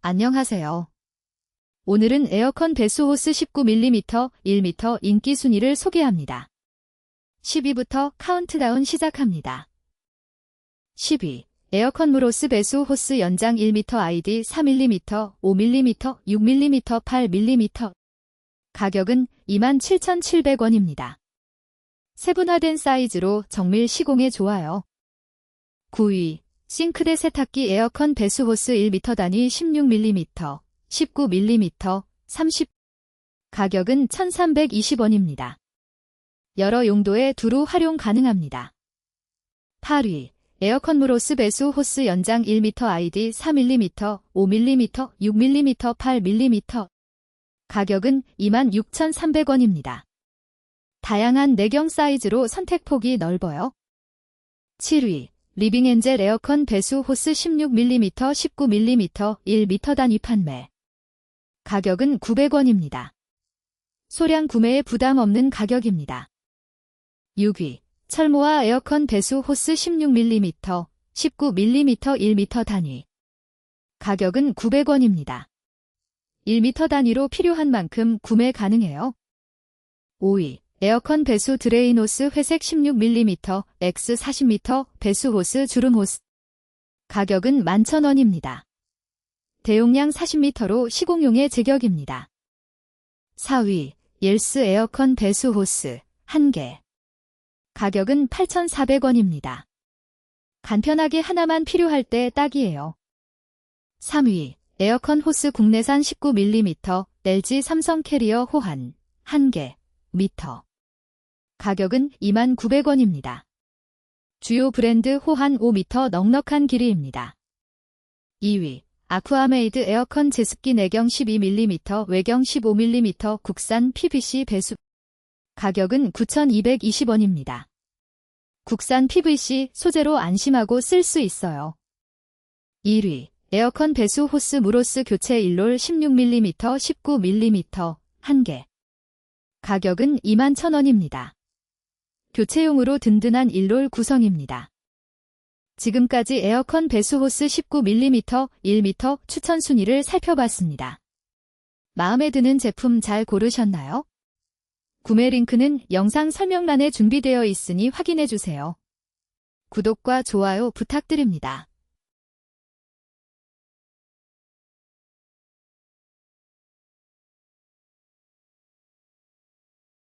안녕하세요. 오늘은 에어컨 배수 호스 19mm, 1m 인기 순위를 소개합니다. 10위부터 카운트다운 시작합니다. 10위. 에어컨 무로스 배수 호스 연장 1m ID 4mm, 5mm, 6mm, 8mm. 가격은 27,700원입니다. 세분화된 사이즈로 정밀 시공에 좋아요. 9위. 싱크대 세탁기 에어컨 배수 호스 1m 단위 16mm, 19mm, 30. 가격은 1,320원입니다. 여러 용도에 두루 활용 가능합니다. 8위. 에어컨 무로스 배수 호스 연장 1m ID 4mm, 5mm, 6mm, 8mm. 가격은 26,300원입니다. 다양한 내경 사이즈로 선택폭이 넓어요. 7위. 리빙엔젤 에어컨 배수 호스 16mm, 19mm, 1m 단위 판매. 가격은 900원입니다. 소량 구매에 부담 없는 가격입니다. 6위. 철모아 에어컨 배수 호스 16mm, 19mm, 1m 단위. 가격은 900원입니다. 1m 단위로 필요한 만큼 구매 가능해요. 5위. 에어컨 배수 드레인 호스 회색 16mm, X 40m 배수 호스 주름 호스. 가격은 11,000원입니다. 대용량 40m로 시공용의 제격입니다. 4위. 옐스 에어컨 배수 호스 1개. 가격은 8,400원입니다. 간편하게 하나만 필요할 때 딱이에요. 3위. 에어컨 호스 국내산 19mm, LG 삼성 캐리어 호환 1개, 미터. 가격은 29,900원입니다. 주요 브랜드 호환 5m 넉넉한 길이입니다. 2위. 아쿠아메이드 에어컨 제습기 내경 12mm, 외경 15mm 국산 PVC 배수. 가격은 9,220원입니다. 국산 PVC 소재로 안심하고 쓸 수 있어요. 1위. 에어컨 배수 호스 무로스 교체 1롤 16mm, 19mm 1개. 가격은 21,000원입니다. 교체용으로 든든한 1롤 구성입니다. 지금까지 에어컨 배수 호스 19mm, 1m 추천 순위를 살펴봤습니다. 마음에 드는 제품 잘 고르셨나요? 구매 링크는 영상 설명란에 준비되어 있으니 확인해주세요. 구독과 좋아요 부탁드립니다.